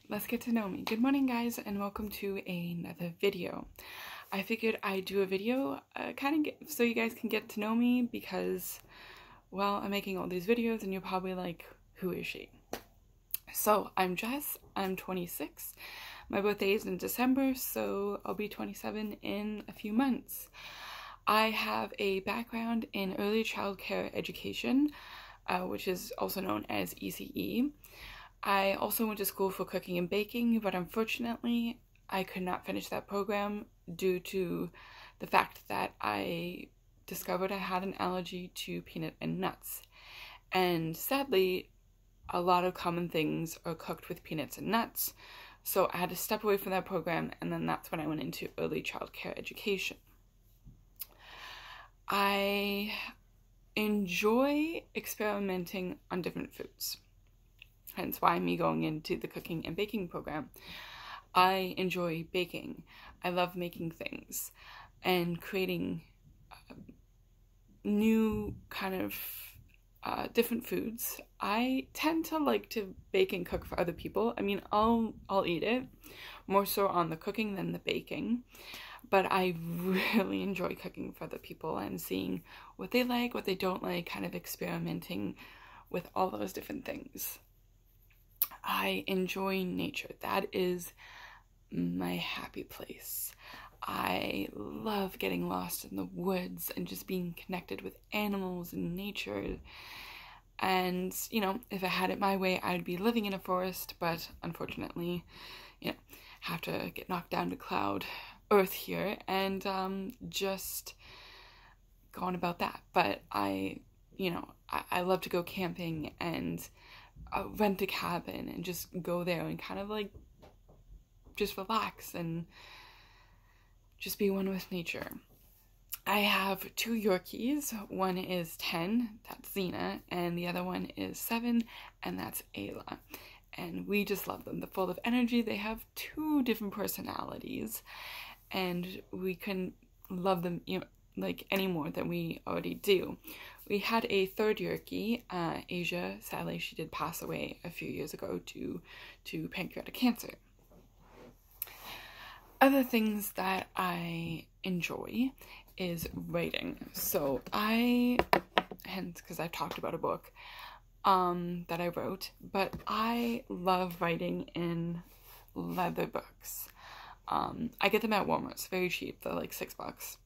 let's get to know me. Good morning, guys, and welcome to another video. I figured I'd do a video so you guys can get to know me because, well, I'm making all these videos and you're probably like, who is she? So, I'm Jess, I'm 26. My birthday is in December, so I'll be 27 in a few months. I have a background in early childcare education, which is also known as ECE. I also went to school for cooking and baking, but unfortunately, I could not finish that program due to the fact that I discovered I had an allergy to peanut and nuts. And sadly, a lot of common things are cooked with peanuts and nuts, so I had to step away from that program, and then that's when I went into early childcare education. I enjoy experimenting on different foods, hence why me going into the cooking and baking program. I enjoy baking. I love making things and creating new kind of different foods. I tend to like to bake and cook for other people. I mean, I'll eat it, more so on the cooking than the baking. But I really enjoy cooking for other people and seeing what they like, what they don't like, kind of experimenting with all those different things. I enjoy nature. That is my happy place. I love getting lost in the woods and just being connected with animals and nature. And, you know, if I had it my way, I'd be living in a forest, but unfortunately, you know, have to get knocked down to cloud earth here and just go on about that. But I love to go camping and rent a cabin and just go there and kind of like just relax and just be one with nature. I have 2 Yorkies. One is 10, that's Xena, and the other one is 7, and that's Ayla. And we just love them. They're full of energy. They have 2 different personalities, and we couldn't love them like any more than we already do. We had a 3rd Yorkie, Asia. Sadly, she did pass away a few years ago to pancreatic cancer. Other things that I enjoy is writing. So hence because I've talked about a book that I wrote, but I love writing in leather books. I get them at Walmart. It's very cheap. They're like $6.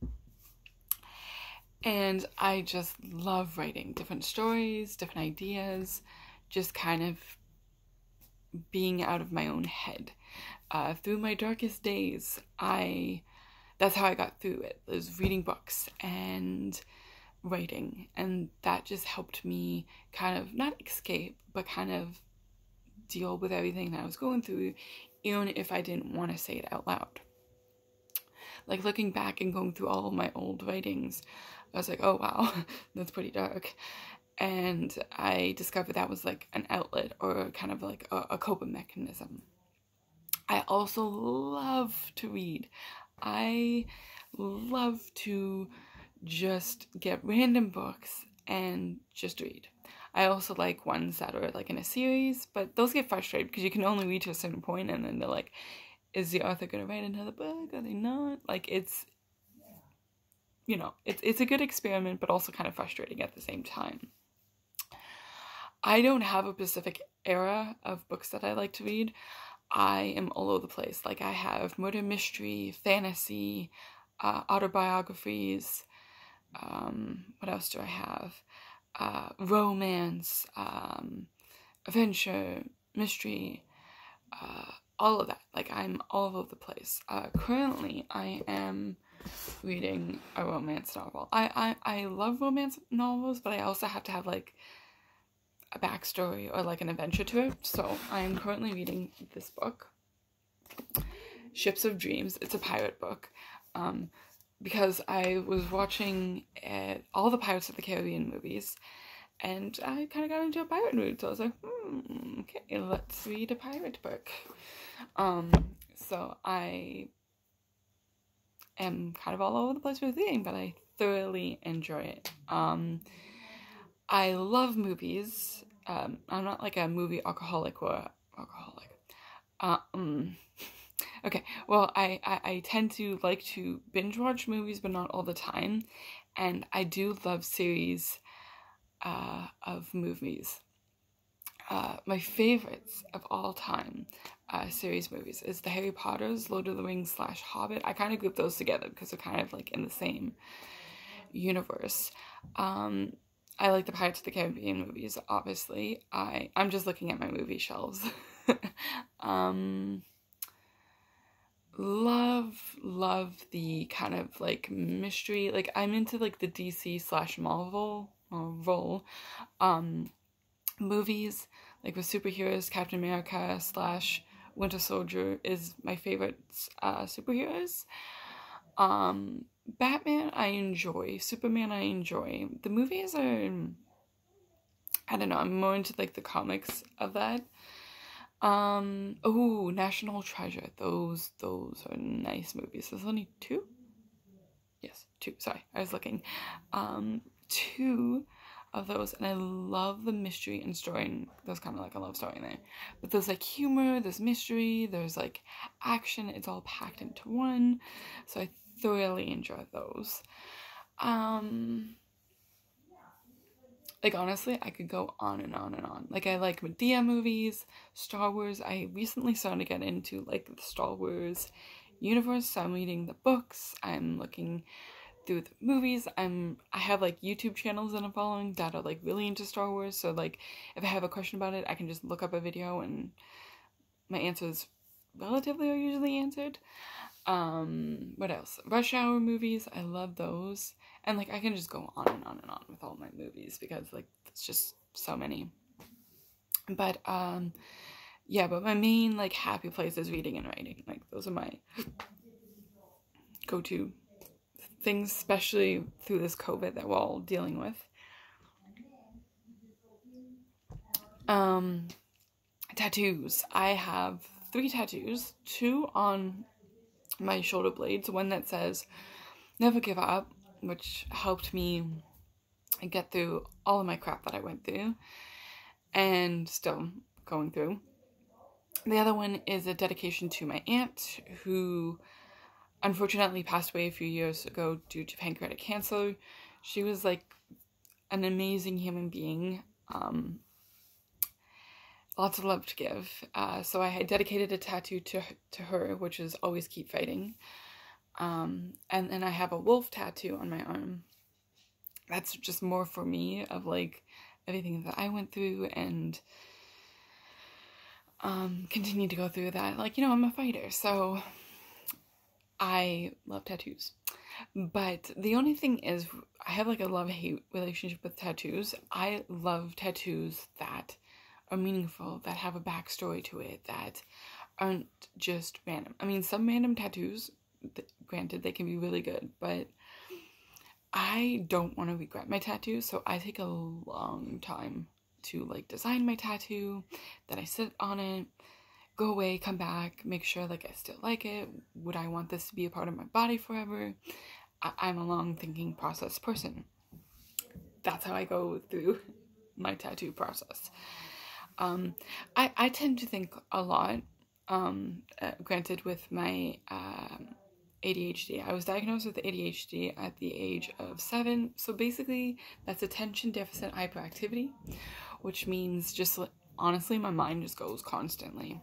And I just love writing different stories, different ideas, just kind of being out of my own head. Through my darkest days, that's how I got through it, was reading books and writing. And that just helped me kind of not escape, but kind of deal with everything that I was going through, even if I didn't want to say it out loud. Like looking back and going through all of my old writings, I was like, oh wow, that's pretty dark. And I discovered that was like an outlet or kind of like a coping mechanism. I also love to read. I love to just get random books and just read. I also like ones that are like in a series, but those get frustrated because you can only read to a certain point and then they're like, is the author going to write another book? Are they not? Like, it's a good experiment, but also kind of frustrating at the same time. I don't have a specific era of books that I like to read. I am all over the place. Like, I have murder mystery, fantasy, autobiographies. What else do I have? Romance, adventure, mystery, all of that. Like, I'm all over the place. Currently, I am reading a romance novel. I love romance novels, but I also have to have like a backstory or like an adventure to it. So I'm currently reading this book, Ships of Dreams. It's a pirate book, because I was watching all the Pirates of the Caribbean movies, and I kind of got into a pirate mood. So I was like, okay, let's read a pirate book. So I am kind of all over the place with reading, but I thoroughly enjoy it. I love movies. I'm not like a movie alcoholic. Okay, well, I tend to like to binge watch movies, but not all the time. And I do love series of movies. My favorites of all time series movies is the Harry Potter's, Lord of the Rings / Hobbit. I kind of group those together because they're kind of like in the same universe. I like the Pirates of the Caribbean movies, obviously. I'm just looking at my movie shelves. Love the kind of like mystery. Like I'm into like the DC / Marvel role movies, like with superheroes. Captain America / Winter Soldier is my favorite superheroes. Batman I enjoy. Superman I enjoy. The movies are, I don't know, I'm more into like the comics of that. Oh, National Treasure. Those are nice movies. There's only 2? Yes, 2. Sorry, I was looking. 2 of those, and I love the mystery and story, and there's kind of like a love story in there. But there's like humor, there's mystery, there's like action. It's all packed into one. So I thoroughly enjoy those. Like, honestly, I could go on and on and on. Like, I like Medea movies, Star Wars. I recently started to get into, like, the Star Wars universe. So I'm reading the books. I'm looking through the movies. I have, like, YouTube channels that I'm following that are, like, really into Star Wars. So, like, if I have a question about it, I can just look up a video and my answers relatively are usually answered. What else? Rush Hour movies. I love those. And, like, I can just go on and on and on with all my movies because, like, it's just so many. But, yeah, but my main, like, happy place is reading and writing. Like, those are my go-to things, especially through this COVID that we're all dealing with. Tattoos. I have 3 tattoos. 2 on my shoulder blades. One that says, "Never give up," which helped me get through all of my crap that I went through and still going through. The other one is a dedication to my aunt, who unfortunately passed away a few years ago due to pancreatic cancer. She was like an amazing human being. Lots of love to give. So I had dedicated a tattoo to her, which is "Always Keep Fighting." And then I have a wolf tattoo on my arm. That's just more for me of like everything that I went through and continue to go through that. Like, you know, I'm a fighter, so I love tattoos. But the only thing is, I have like a love-hate relationship with tattoos. I love tattoos that are meaningful, that have a backstory to it, that aren't just random. I mean, some random tattoos, granted, they can be really good, but I don't want to regret my tattoo, so I take a long time to like design my tattoo, then I sit on it, go away, come back, make sure like I still like it. Would I want this to be a part of my body forever? I'm a long thinking process person. That's how I go through my tattoo process. I tend to think a lot, granted with my ADHD. I was diagnosed with ADHD at the age of 7. So basically that's attention deficit hyperactivity, which means just honestly my mind just goes constantly.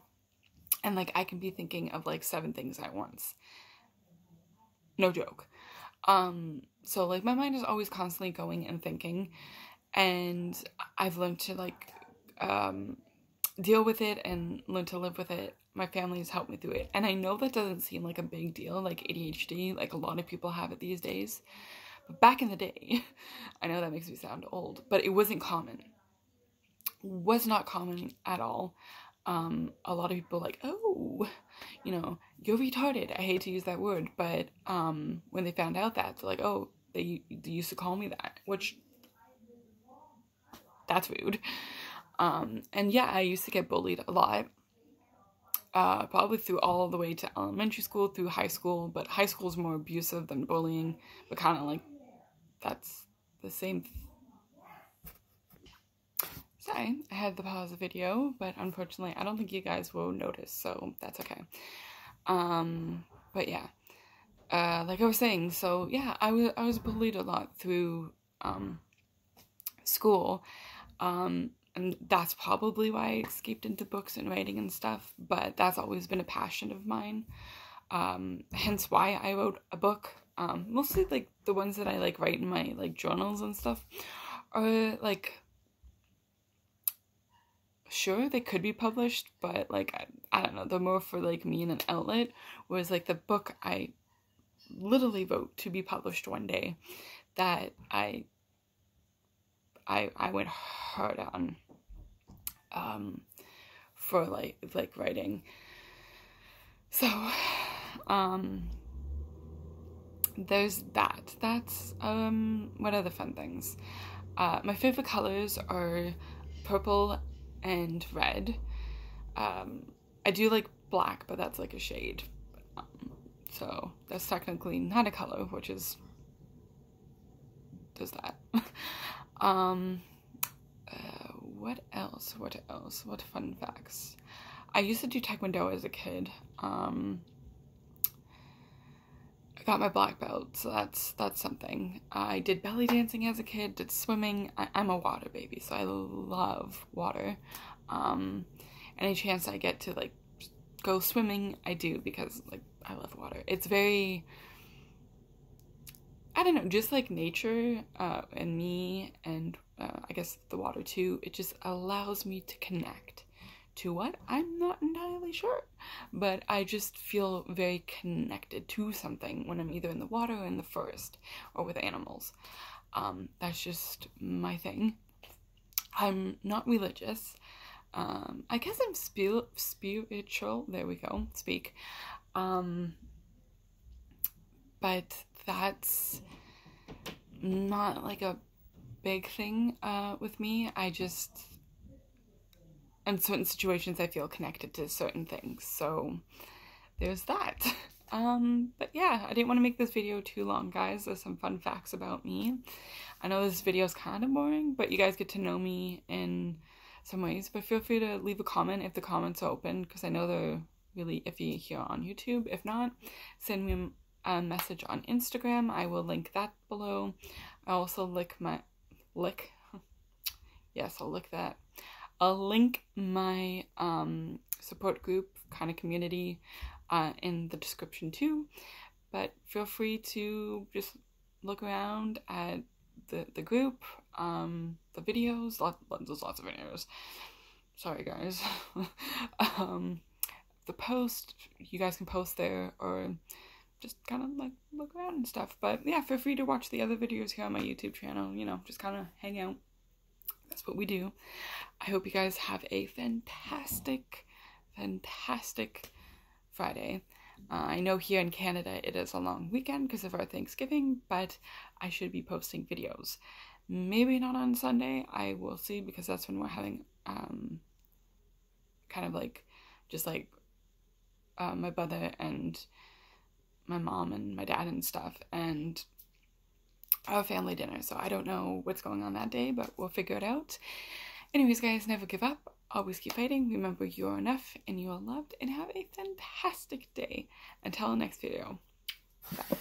And like I can be thinking of like 7 things at once. No joke. So like my mind is always constantly going and thinking, and I've learned to like deal with it and learn to live with it. My family has helped me through it. And I know that doesn't seem like a big deal, like ADHD, like a lot of people have it these days. But back in the day, I know that makes me sound old, but it wasn't common. Was not common at all. A lot of people like, oh, you know, you're retarded. I hate to use that word, but when they found out that, they're like, oh, they used to call me that, which, that's rude. And yeah, I used to get bullied a lot. Probably through all the way to elementary school, through high school, but high school is more abusive than bullying, but kind of like, that's the same Sorry, I had to pause the video, but unfortunately I don't think you guys will notice, so that's okay. But yeah, like I was saying, so yeah, I was bullied a lot through school, and that's probably why I escaped into books and writing and stuff, but that's always been a passion of mine, hence why I wrote a book. Mostly like the ones that I like write in my like journals and stuff are like, sure, they could be published, but like I don't know, they're more for like me and an outlet, whereas like the book I literally wrote to be published one day that I went hard on for like writing. So there's that. That's what other fun things? My favorite colors are purple and red. I do like black, but that's like a shade. So that's technically not a color, which is, there's that. What else? What fun facts? I used to do taekwondo as a kid. I got my black belt, so that's something. I did belly dancing as a kid, did swimming. I'm a water baby, so I love water. Any chance I get to like go swimming, I do, because like I love water. It's very, I don't know, just like nature and me and I guess the water too. It just allows me to connect to what? I'm not entirely sure, but I just feel very connected to something when I'm either in the water or in the forest or with animals. That's just my thing. I'm not religious. I guess I'm spiritual. There we go. Speak. But that's not like a big thing with me. I just, in certain situations, I feel connected to certain things. So there's that. But yeah, I didn't want to make this video too long, guys. There's some fun facts about me. I know this video is kind of boring, but you guys get to know me in some ways. But feel free to leave a comment if the comments are open, because I know they're really iffy here on YouTube. If not, send me a message on Instagram. I will link that below. I also I'll link my support group kind of community in the description too, but feel free to just look around at the group, the videos. There's lots of videos, sorry guys. The post, you guys can post there or just kind of like look around and stuff. But yeah, feel free to watch the other videos here on my YouTube channel, you know, just kind of hang out. That's what we do. I hope you guys have a fantastic Friday. I know here in Canada it is a long weekend because of our Thanksgiving, but I should be posting videos. Maybe not on Sunday, I will see, because that's when we're having kind of like just like my brother and my mom and my dad and stuff, and our family dinner. So I don't know what's going on that day, but we'll figure it out. Anyways, guys, never give up. Always keep fighting. Remember, you are enough and you are loved, and have a fantastic day. Until the next video. Bye.